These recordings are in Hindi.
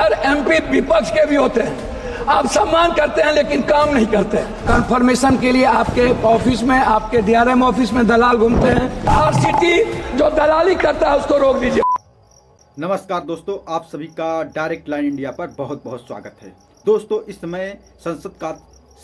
सर एमपी विपक्ष के भी होते हैं, आप सम्मान करते हैं लेकिन काम नहीं करते। कंफर्मेशन के लिए आपके ऑफिस में, आपके डीआरएम ऑफिस में दलाल घूमते हैं। आरसीटी जो दलाली करता है उसको रोक दीजिए। नमस्कार दोस्तों, आप सभी का डायरेक्ट लाइन इंडिया पर बहुत बहुत स्वागत है। दोस्तों, इस समय संसद का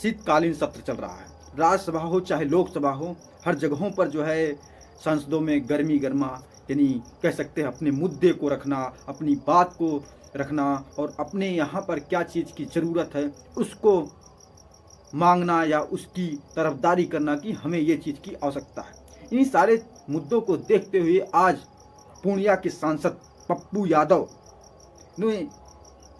शीतकालीन सत्र चल रहा है। राज्यसभा हो चाहे लोकसभा हो, हर जगहों पर जो है संसदों में गर्मी गर्मा, यानी कह सकते हैं अपने मुद्दे को रखना, अपनी बात को रखना और अपने यहाँ पर क्या चीज़ की ज़रूरत है उसको मांगना या उसकी तरफदारी करना कि हमें ये चीज़ की आवश्यकता है। इन सारे मुद्दों को देखते हुए आज पूर्णिया के सांसद पप्पू यादव ने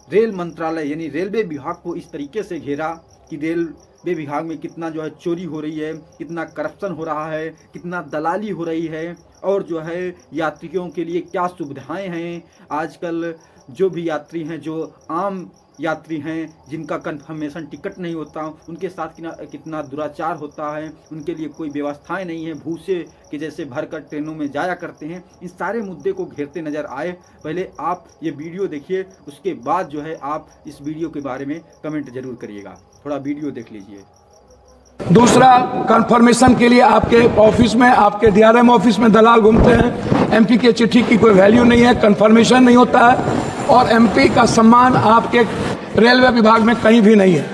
रेल मंत्रालय यानी रेलवे विभाग को इस तरीके से घेरा कि रेलवे विभाग में कितना जो है चोरी हो रही है, कितना करप्शन हो रहा है, कितना दलाली हो रही है और जो है यात्रियों के लिए क्या सुविधाएं हैं। आजकल जो भी यात्री हैं, जो आम यात्री हैं जिनका कंफर्मेशन टिकट नहीं होता, उनके साथ कितना दुराचार होता है, उनके लिए कोई व्यवस्थाएं नहीं है, भूसे के जैसे भरकर ट्रेनों में जाया करते हैं। इन सारे मुद्दे को घेरते नज़र आए। पहले आप ये वीडियो देखिए, उसके बाद जो है आप इस वीडियो के बारे में कमेंट जरूर करिएगा। थोड़ा वीडियो देख लीजिए। दूसरा, कंफर्मेशन के लिए आपके ऑफिस में, आपके डीआरएम ऑफिस में दलाल घूमते हैं। एमपी के चिट्ठी की कोई वैल्यू नहीं है, कंफर्मेशन नहीं होता है और एमपी का सम्मान आपके रेलवे विभाग में कहीं भी नहीं है।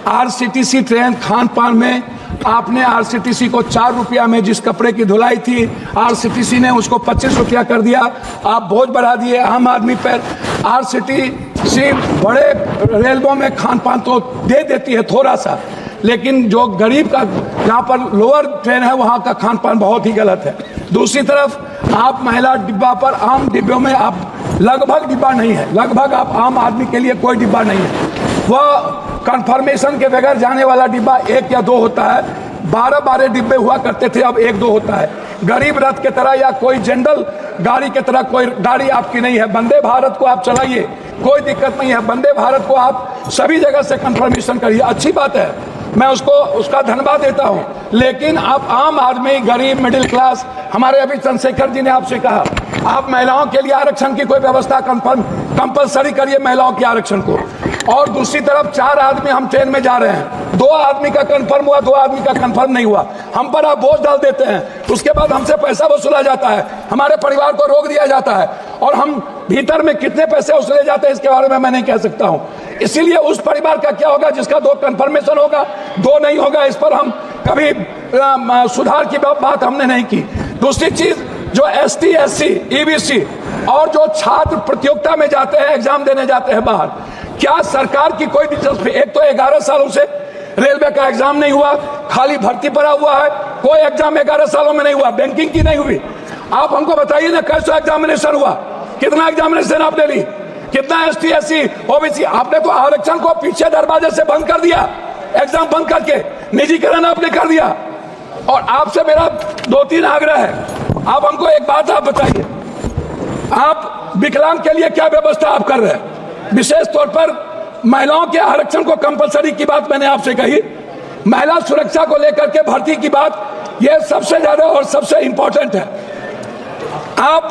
आरसीटीसी ट्रेन खान पान में आपने आरसीटीसी को 4 रुपया में जिस कपड़े की धुलाई थी, आरसीटीसी ने उसको 25 रुपया कर दिया। आप बोझ बढ़ा दिए आम आदमी पर। आरसीटीसी बड़े रेलवों में खान पान तो दे देती है थोड़ा सा, लेकिन जो गरीब का जहाँ पर लोअर ट्रेन है वहाँ का खान पान बहुत ही गलत है। दूसरी तरफ आप महिला डिब्बा पर, आम डिब्बों में आप लगभग डिब्बा नहीं है, लगभग आप आम आदमी के लिए कोई डिब्बा नहीं है। वह कंफर्मेशन के बगैर जाने वाला डिब्बा 1 या 2 होता है। 12 डिब्बे हुआ करते थे, अब 1-2 होता है। गरीब रथ के तरह या कोई जनरल गाड़ी के तरह कोई गाड़ी आपकी नहीं है। वंदे भारत को आप चलाइए, कोई दिक्कत नहीं है। वंदे भारत को आप सभी जगह से कंफर्मेशन करिए, अच्छी बात है, मैं उसका धन्यवाद देता हूं। लेकिन आप आम आदमी, गरीब, मिडिल क्लास, हमारे अभी चंद्रशेखर जी ने आपसे कहा आप महिलाओं के लिए आरक्षण की कोई व्यवस्था कंपलसरी करिए, महिलाओं के आरक्षण को। और दूसरी तरफ 4 आदमी हम ट्रेन में जा रहे हैं, 2 आदमी का कंफर्म हुआ, 2 आदमी का कंफर्म नहीं हुआ, हम पर आप बोझ डाल देते हैं। उसके बाद हमसे पैसा वसूला जाता है, हमारे परिवार को रोक दिया जाता है और हम भीतर में कितने पैसे वसूले जाते हैं इसके बारे में मैं नहीं कह सकता हूं। इसीलिए उस परिवार का क्या होगा जिसका 2 कंफर्मेशन होगा, 2 नहीं होगा, इस पर हम कभी सुधार की बात हमने नहीं की। दूसरी चीज, जो ST SC EBC और जो छात्र प्रतियोगिता में जाते हैं, एग्जाम देने जाते हैं बाहर, क्या सरकार की कोई दिलचस्पी? एक तो 11 सालों से रेलवे का एग्जाम नहीं हुआ, खाली भर्ती पड़ा हुआ है, कोई एग्जाम 11 सालों में नहीं हुआ, बैंकिंग की नहीं हुई। आप हमको बताइए ना कैसा एग्जामिनेशन हुआ, कितना एग्जामिनेशन आपने ली, कितना ST SC OBC? आपने तो आरक्षण को पीछे दरवाजे से बंद कर दिया, एग्जाम बंद करके निजीकरण आपने कर दिया। और आपसे मेरा 2-3 आग्रह है, आप हमको एक बात आप बताइए, आप विकलांग के लिए क्या व्यवस्था आप कर रहे हैं? विशेष तौर पर महिलाओं के आरक्षण को कंपलसरी की बात मैंने आपसे कही, महिला सुरक्षा को लेकर के भर्ती की बात, यह सबसे ज्यादा और सबसे इंपॉर्टेंट है। आप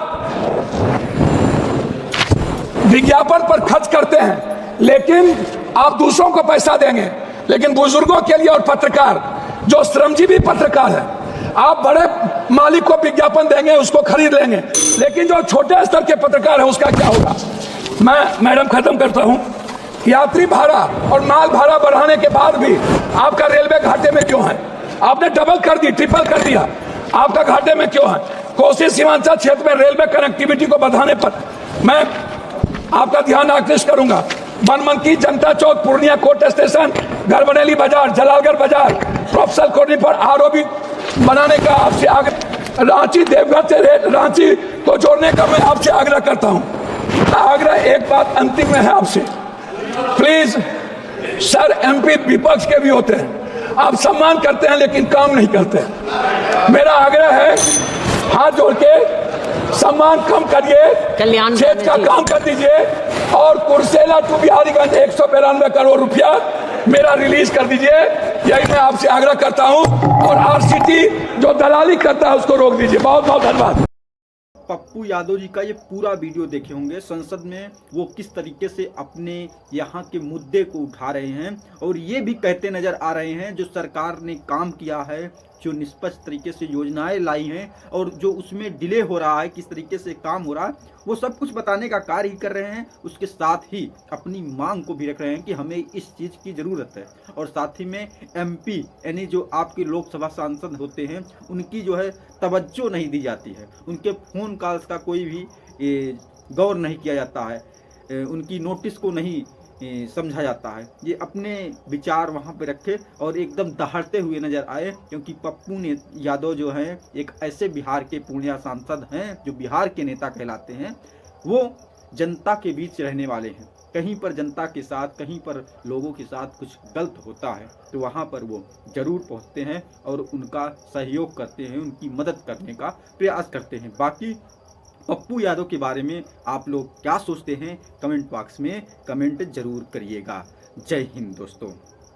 विज्ञापन पर खर्च करते हैं लेकिन आप दूसरों को पैसा देंगे, लेकिन बुजुर्गों के लिए और पत्रकार, जो श्रमजीवी पत्रकार है, आप बड़े मालिक को विज्ञापन देंगे, उसको खरीद लेंगे, लेकिन जो छोटे स्तर के पत्रकार है उसका क्या होगा? मैं मैडम खत्म करता हूं। यात्री भाड़ा और माल भाड़ा बढ़ाने के बाद भी आपका रेलवे घाटे में क्यों है? आपने डबल कर दी, ट्रिपल कर दिया, आपका घाटे में क्यों है? कोसी सीमांचल क्षेत्र में रेलवे कनेक्टिविटी को बढ़ाने पर मैं आपका ध्यान आकृष्ट करूंगा। बनमनकी, जनता चौक, पूर्णिया कोर्ट स्टेशन, गरबनेली बाजार, जलालगढ़ बाजार, प्रोफेसर कॉलोनी पर ROB बनाने का आपसे आग्रह, रांची देवघर से रांची को जोड़ने का मैं आपसे आग्रह करता हूं। आग्रह एक बात अंतिम में है आपसे, प्लीज सर, एमपी विपक्ष के भी होते हैं, आप सम्मान करते हैं लेकिन काम नहीं करते। मेरा आग्रह है, हाथ जोड़ के सम्मान कम करिए, क्षेत्र का काम कर दीजिए और कुर्सेला टू बिहारीगंज 192 करोड़ रुपया मेरा रिलीज कर दीजिए, यही मैं आपसे आग्रह करता हूं। और आरसीटी जो दलाली करता है उसको रोक दीजिए। बहुत बहुत धन्यवाद। पप्पू यादव जी का ये पूरा वीडियो देखे होंगे। संसद में वो किस तरीके से अपने यहाँ के मुद्दे को उठा रहे हैं और ये भी कहते नजर आ रहे हैं जो सरकार ने काम किया है, जो निष्पक्ष तरीके से योजनाएं लाई हैं और जो उसमें डिले हो रहा है, किस तरीके से काम हो रहा है, वो सब कुछ बताने का कार्य ही कर रहे हैं। उसके साथ ही अपनी मांग को भी रख रहे हैं कि हमें इस चीज़ की ज़रूरत है। और साथ ही में एमपी यानी जो आपके लोकसभा सांसद होते हैं उनकी जो है तवज्जो नहीं दी जाती है, उनके फ़ोन कॉल्स का कोई भी गौर नहीं किया जाता है, उनकी नोटिस को नहीं समझा जाता है। ये अपने विचार वहाँ पे रखे और एकदम दहाड़ते हुए नजर आए, क्योंकि पप्पू यादव जो हैं एक ऐसे बिहार के पूर्णिया सांसद हैं जो बिहार के नेता कहलाते हैं। वो जनता के बीच रहने वाले हैं। कहीं पर जनता के साथ, कहीं पर लोगों के साथ कुछ गलत होता है तो वहाँ पर वो जरूर पहुँचते हैं और उनका सहयोग करते हैं, उनकी मदद करने का प्रयास करते हैं। बाकी पप्पू यादव के बारे में आप लोग क्या सोचते हैं, कमेंट बॉक्स में कमेंट जरूर करिएगा। जय हिंद दोस्तों।